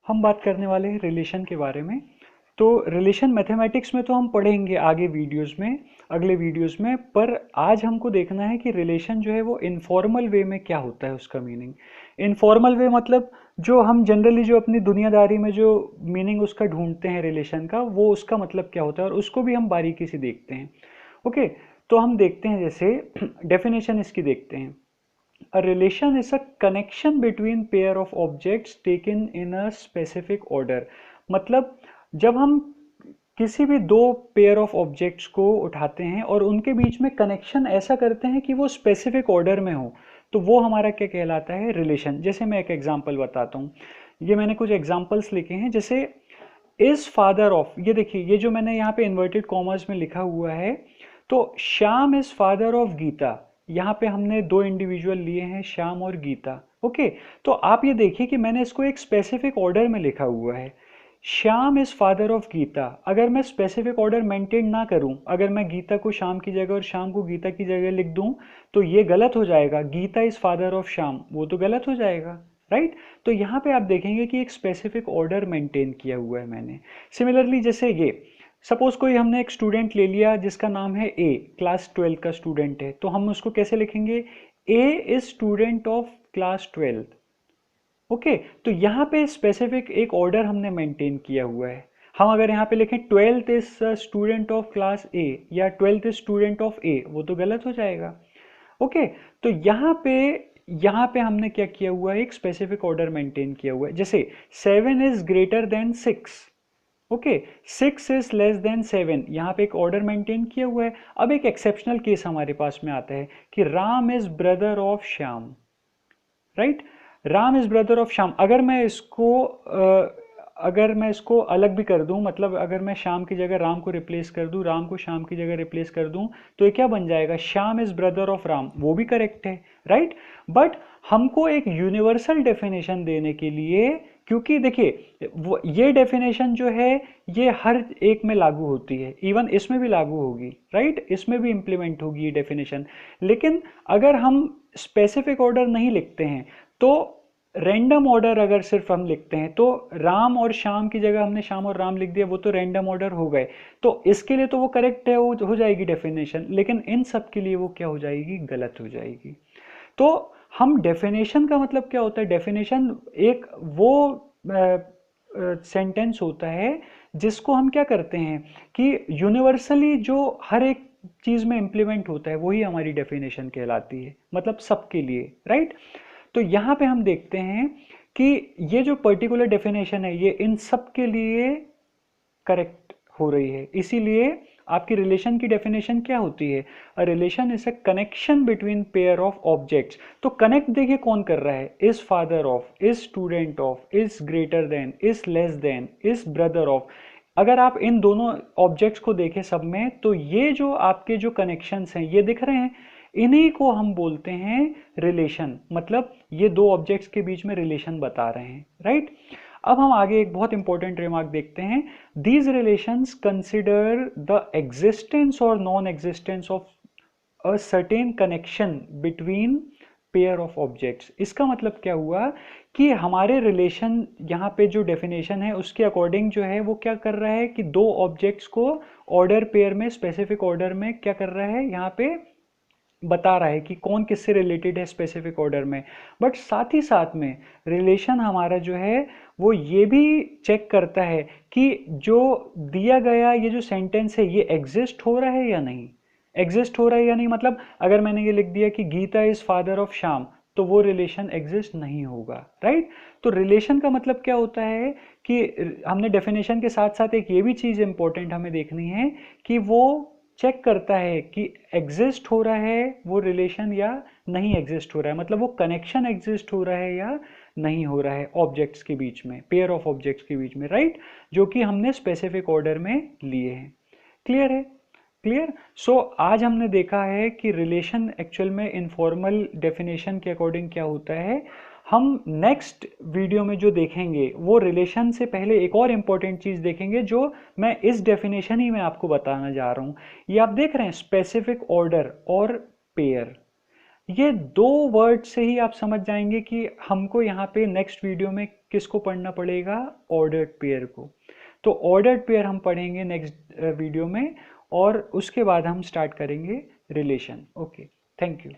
हम बात करने वाले हैं रिलेशन के बारे में। तो रिलेशन मैथमेटिक्स में तो हम पढ़ेंगे आगे वीडियोस में, अगले वीडियोस में, पर आज हमको देखना है कि रिलेशन जो है वो इनफॉर्मल वे में क्या होता है, उसका मीनिंग। इनफॉर्मल वे मतलब जो हम जनरली जो अपनी दुनियादारी में जो मीनिंग उसका ढूंढते हैं रिलेशन का, वो उसका मतलब क्या होता है, और उसको भी हम बारीकी से देखते हैं। ओके, तो हम देखते हैं, जैसे डेफिनेशन इसकी देखते हैं। A relation is a connection between pair of objects taken in a specific order। मतलब जब हम किसी भी दो पेयर ऑफ ऑब्जेक्ट्स को उठाते हैं और उनके बीच में कनेक्शन ऐसा करते हैं कि वो स्पेसिफिक ऑर्डर में हो, तो वो हमारा क्या कहलाता है, रिलेशन। जैसे मैं एक एग्जांपल बताता हूँ, ये मैंने कुछ एग्जांपल्स लिखे हैं। जैसे इज फादर ऑफ, ये देखिए, ये जो मैंने यहाँ पे इन्वर्टेड कॉमर्स में लिखा हुआ है, तो Shyam is father of Geeta. यहाँ पे हमने दो इंडिविजुअल लिए हैं, श्याम और गीता। ओके, तो आप ये देखिए कि मैंने इसको एक स्पेसिफिक ऑर्डर में लिखा हुआ है। Shyam is father of Geeta. अगर मैं स्पेसिफिक ऑर्डर मेंटेन ना करूं, अगर मैं गीता को श्याम की जगह और श्याम को गीता की जगह लिख दूं, तो ये गलत हो जाएगा। Geeta is father of Shyam, वो तो गलत हो जाएगा, राइट। तो यहाँ पे आप देखेंगे कि एक स्पेसिफिक ऑर्डर मेंटेन किया हुआ है मैंने। सिमिलरली जैसे ये, सपोज कोई हमने एक स्टूडेंट ले लिया जिसका नाम है ए, क्लास 12 का स्टूडेंट है, तो हम उसको कैसे लिखेंगे, a is student of class 12। Okay, तो यहाँ पे स्पेसिफिक एक ऑर्डर हमने मेंटेन किया हुआ है। हम अगर यहाँ पे लिखें 12th is student of class ए या 12th इज स्टूडेंट ऑफ ए, वो तो गलत हो जाएगा। ओके, तो यहाँ पे हमने क्या किया हुआ है, एक स्पेसिफिक ऑर्डर मेंटेन किया हुआ है। जैसे 7 is greater than 6, okay, 6 is less than 7, यहाँ पे एक ऑर्डर मेंटेन किया हुआ है। अब एक एक्सेप्शनल केस हमारे पास में आता है कि Ram is brother of Shyam, right. Ram is brother of Shyam. अगर मैं इसको अलग भी कर दूं, मतलब अगर मैं श्याम की जगह राम को रिप्लेस कर दूं, राम को श्याम की जगह रिप्लेस कर दूं, तो ये क्या बन जाएगा, Shyam is brother of Ram, वो भी करेक्ट है, राइट। बट हमको एक यूनिवर्सल डेफिनेशन देने के लिए, क्योंकि देखिए ये डेफिनेशन जो है ये हर एक में लागू होती है, इवन इसमें भी लागू होगी, राइट, इसमें भी इंप्लीमेंट होगी ये डेफिनेशन। लेकिन अगर हम स्पेसिफिक ऑर्डर नहीं लिखते हैं, तो रैंडम ऑर्डर अगर सिर्फ हम लिखते हैं, तो राम और श्याम की जगह हमने श्याम और राम लिख दिया, वो तो रैंडम ऑर्डर हो गए। तो इसके लिए तो वो करेक्ट है, वो हो जाएगी डेफिनेशन, लेकिन इन सब के लिए वो क्या हो जाएगी, गलत हो जाएगी। तो हम डेफिनेशन का मतलब क्या होता है, डेफिनेशन एक वो सेंटेंस होता है जिसको हम क्या करते हैं कि यूनिवर्सली जो हर एक चीज में इंप्लीमेंट होता है, वही हमारी डेफिनेशन कहलाती है, मतलब सबके लिए, राइट। तो यहाँ पे हम देखते हैं कि ये जो पर्टिकुलर डेफिनेशन है ये इन सब के लिए करेक्ट हो रही है। इसीलिए आपकी रिलेशन की डेफिनेशन क्या होती है, a relation is a connection between pair of objects. तो कनेक्ट देखिए कौन कर रहा है, is father of, is student of, is greater than, is less than, is brother of. अगर आप इन दोनों ऑब्जेक्ट्स को देखें सब में, तो ये जो आपके जो कनेक्शंस हैं ये दिख रहे हैं, इन्हीं को हम बोलते हैं रिलेशन। मतलब ये दो ऑब्जेक्ट्स के बीच में रिलेशन बता रहे हैं, राइट। अब हम आगे एक बहुत इंपॉर्टेंट रिमार्क देखते हैं। These relations consider the existence और non existence of a certain connection between pair of objects. इसका मतलब क्या हुआ कि हमारे रिलेशन यहाँ पे जो डेफिनेशन है उसके अकॉर्डिंग जो है वो क्या कर रहा है कि दो ऑब्जेक्ट्स को ऑर्डर पेयर में, स्पेसिफिक ऑर्डर में क्या कर रहा है, यहाँ पे बता रहा है कि कौन किससे रिलेटेड है स्पेसिफिक ऑर्डर में। बट साथ ही साथ में रिलेशन हमारा जो है वो ये भी चेक करता है कि जो दिया गया ये जो सेंटेंस है ये एग्जिस्ट हो रहा है या नहीं, एग्जिस्ट हो रहा है या नहीं। मतलब अगर मैंने ये लिख दिया कि Geeta is father of Shyam, तो वो रिलेशन एग्जिस्ट नहीं होगा, राइट। तो रिलेशन का मतलब क्या होता है कि हमने डेफिनेशन के साथ साथ एक ये भी चीज इंपॉर्टेंट हमें देखनी है कि वो चेक करता है कि एग्जिस्ट हो रहा है वो रिलेशन या नहीं एग्जिस्ट हो रहा है, मतलब वो कनेक्शन एग्जिस्ट हो रहा है या नहीं हो रहा है ऑब्जेक्ट्स के बीच में, पेयर ऑफ ऑब्जेक्ट्स के बीच में, राइट, जो कि हमने स्पेसिफिक ऑर्डर में लिए हैं। क्लियर है, क्लियर। सो आज हमने देखा है कि रिलेशन एक्चुअल में इनफॉर्मल डेफिनेशन के अकॉर्डिंग क्या होता है। हम नेक्स्ट वीडियो में जो देखेंगे वो रिलेशन से पहले एक और इंपॉर्टेंट चीज देखेंगे जो मैं इस डेफिनेशन ही में आपको बताना जा रहा हूं। ये आप देख रहे हैं स्पेसिफिक ऑर्डर और पेयर, ये दो वर्ड से ही आप समझ जाएंगे कि हमको यहाँ पे नेक्स्ट वीडियो में किसको पढ़ना पड़ेगा, ऑर्डर्ड पेयर को। तो ऑर्डर्ड पेयर हम पढ़ेंगे नेक्स्ट वीडियो में, और उसके बाद हम स्टार्ट करेंगे रिलेशन। Okay, thank you.